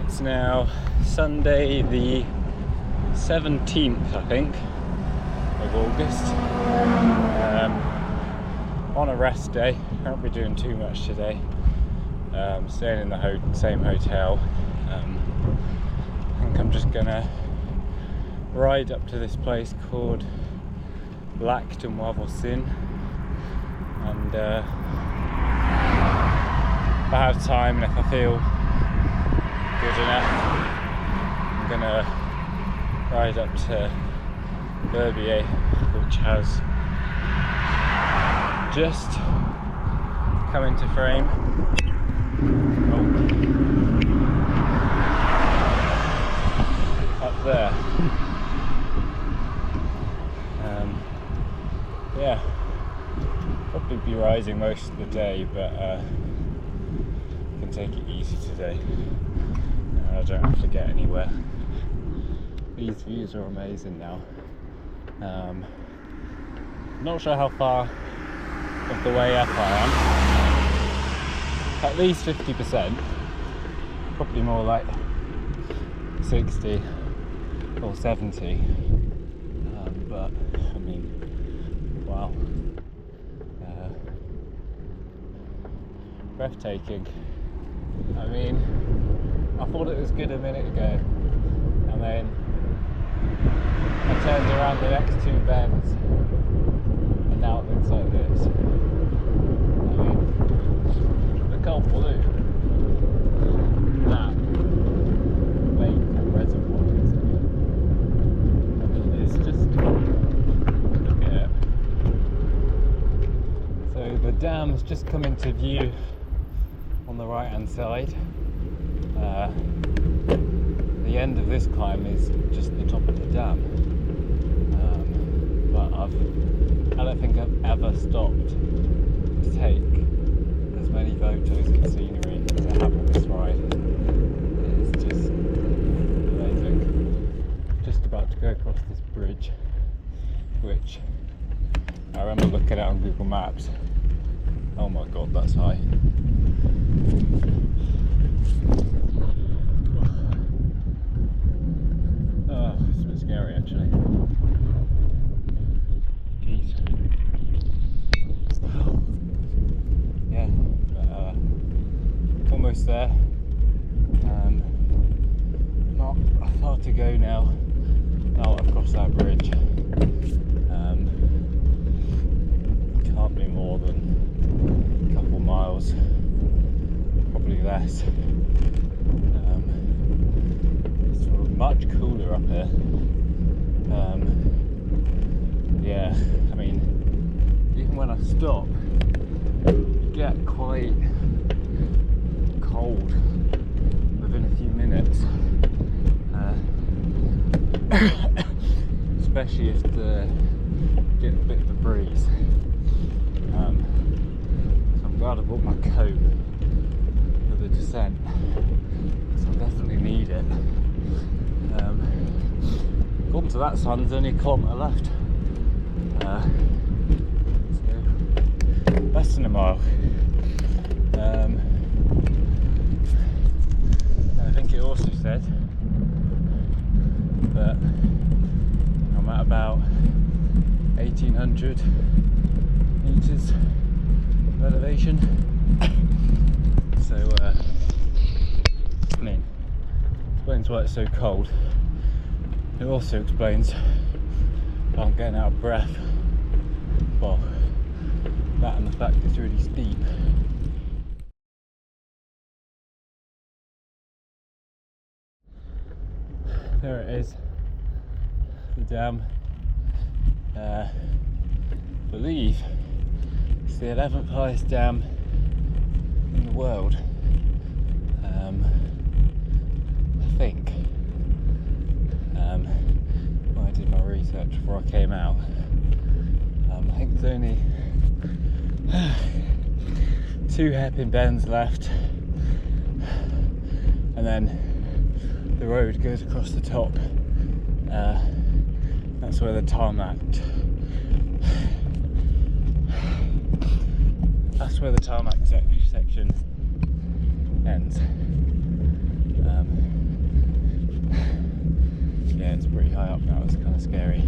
It's now Sunday the 17th, I think, of August. On a rest day. I won't be doing too much today. Staying in the same hotel. I think I'm just gonna ride up to this place called Lac de Mauvosin, and if I have time and if I feel good enough, I'm gonna ride up to Verbier, which has just come into frame. Up there. Yeah, probably be riding most of the day, but I can take it easy today. I don't have to get anywhere. These views are amazing now. Not sure how far of the way up I am. At least 50%. Probably more like 60 or 70. But I mean, wow. Breathtaking. I mean, I thought it was good a minute ago, and then I turned around the next two bends, and now it looks like this. I mean, look how blue that lake or reservoir is. I mean, it's just, look at it. So the dam's just come into view on the right hand side. The end of this climb is just the top of the dam, but I don't think I've ever stopped to take as many photos of the scenery as I have on this ride. It's just amazing. Just about to go across this bridge, which I remember looking at on Google Maps. Oh my god, that's high. Oh, it's a bit scary actually. Jeez. Yeah, but, almost there. Not far to go now. Now I've crossed that bridge. Can't be more than a couple miles, probably less. It's much cooler up here. Yeah, I mean, even when I stop, you get quite cold within a few minutes. Especially if you get a bit of a breeze. So I'm glad I brought my coat for the descent, so I definitely need it. According to that sign, there's only a kilometre left. So less than a mile. And I think it also said that I'm at about 1800 meters of elevation. So I mean, explains why it's so cold. It also explains why I'm getting out of breath. Well, that and the fact it's really steep. There it is, the dam. I believe it's the 11th highest dam in the world. I think. When I did my research before I came out, I think there's only 2 hairpin bends left, and then the road goes across the top. That's where the tarmac section ends. high up now, it's kind of scary.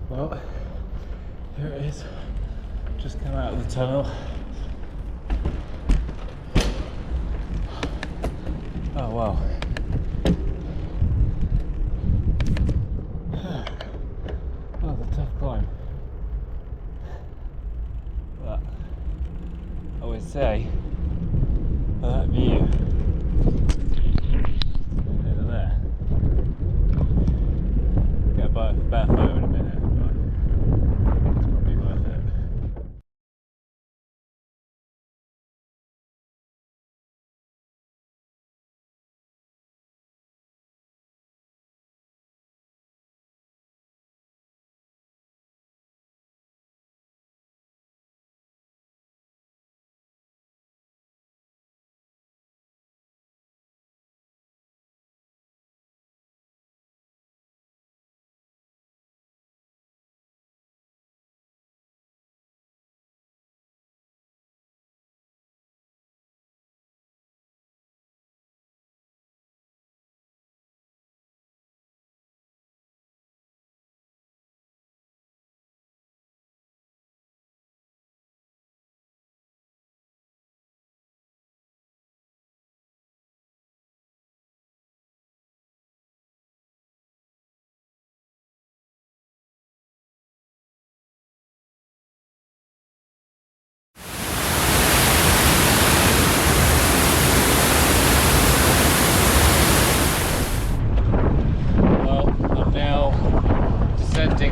Well, here it is. Just come out of the tunnel. Oh wow. That was a tough climb. But I would say that view over there. Get a better photo in a minute, but it's probably worth it.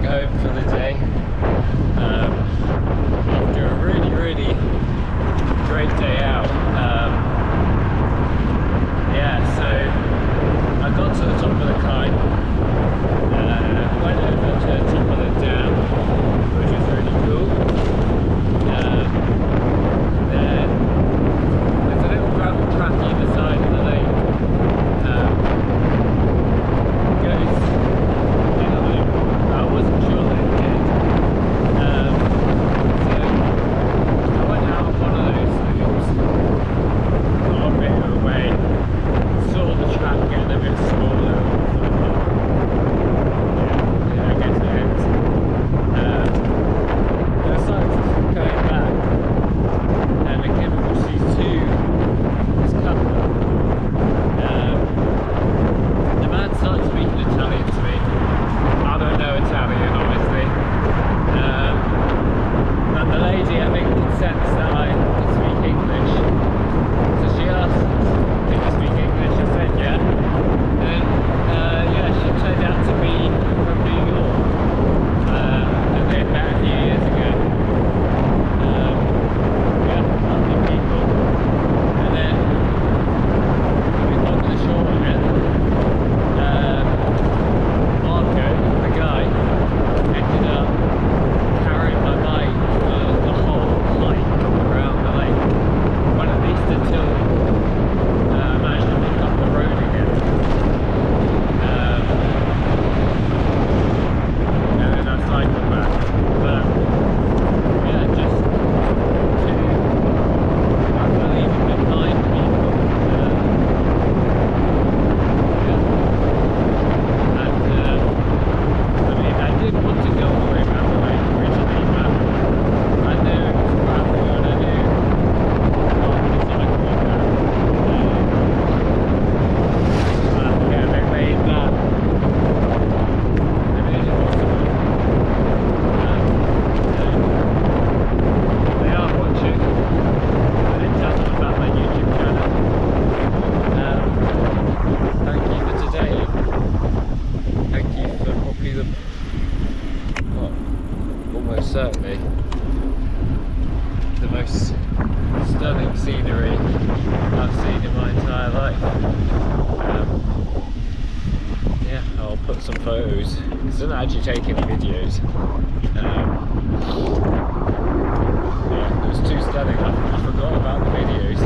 Home for the day after a really great day out. Yeah, so I got to the top of the climb, went over to the top of the dam, which was really cool. Then there's a little gravel track either side of the lake. I wasn't sure that it did. So I went out on one of those loops, got a bit of a way, saw the track getting a bit smaller. Yeah, I guess it is. I started going back, and I came across this couple. The man started speaking Italian to me. I don't know Italian, obviously, but the lady, I think, could sense that I could speak English, so she asked, "Can you speak English?" I said, "Yeah," and yeah, she turned out to be from New York, and they'd met a few years ago. Yeah, lovely people. And then, we got to the shore of it. The guy ended up carrying my bike for the whole hike around the lake, well, at least until I managed to pick up the road again. And then I cycled back. But yeah, just two unbelievably kind people. I didn't want to go all the way around the lake originally, but I knew it was gravel and I knew I wanted to cycle on that. But yeah, they made that impossible. They are watching. I didn't tell them about my YouTube channel. Thank you for today. Thank you for probably the almost certainly the most stunning scenery I've seen in my entire life. Yeah, I'll put some photos because I didn't actually take any videos. Yeah, it was too stunning. I forgot about the videos.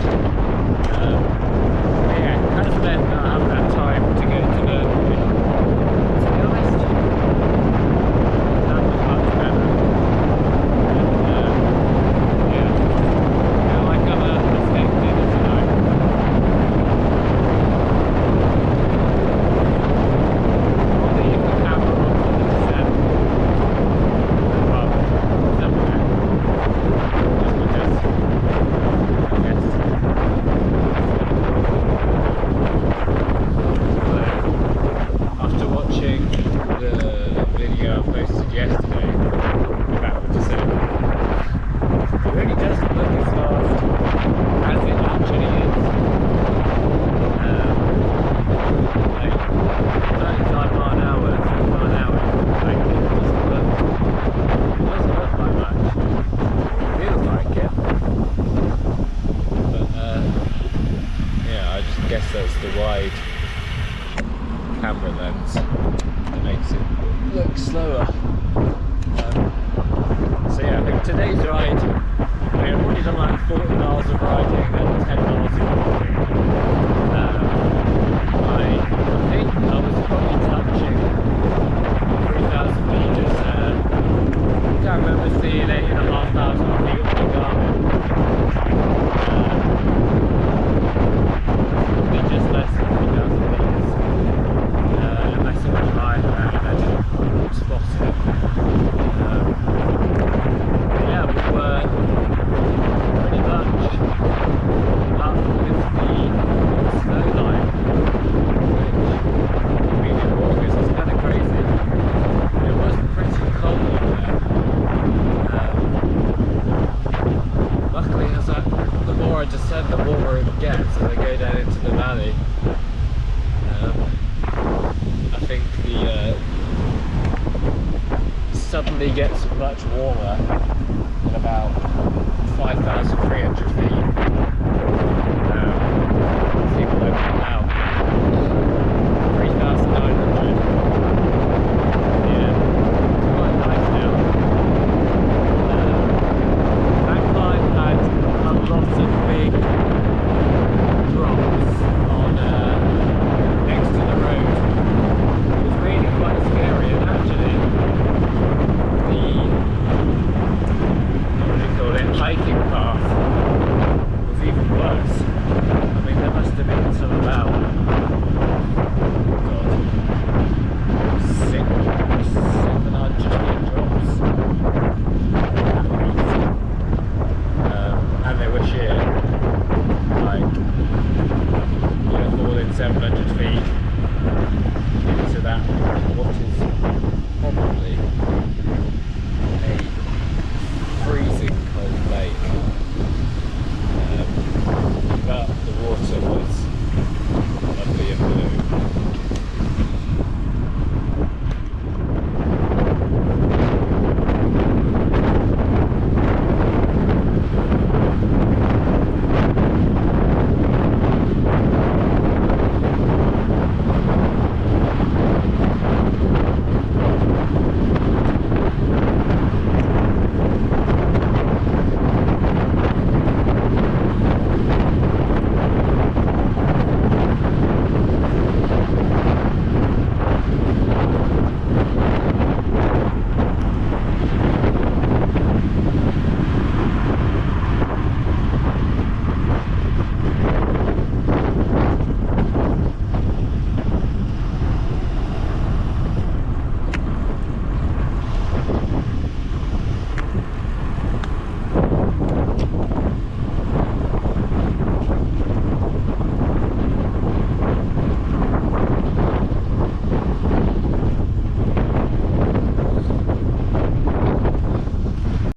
Yeah, kind of meant that I haven't had time to get to learn. To be honest, that was much better. Yeah, I feel like I'm a steak dinner tonight. guess that's the wide camera lens that makes it look slower. So yeah, I think today's ride, I mean, I've already done like 40 miles of riding and 10 miles of walking. I think I was probably touching 3,000 meters there. I can't remember seeing 8,500 feet on the Garmin. Probably just less than 3,000 meters. Unless it was higher and I didn't spot it. Yeah, we were pretty much up with the snow line, which being in August is kind of crazy. It was pretty cold there. Luckily, the more I descend, the warmer it gets as I go down into the valley. I think the suddenly gets much warmer at about 5,300 feet. See what I've got now. 3,900. Yeah, it's quite nice now. That climb had a lot of big drops on next to the road. It was really quite scary, and actually hiking path was even worse. I mean, there must have been some about 700 feet drops. And they were sheer, like, falling 700 feet.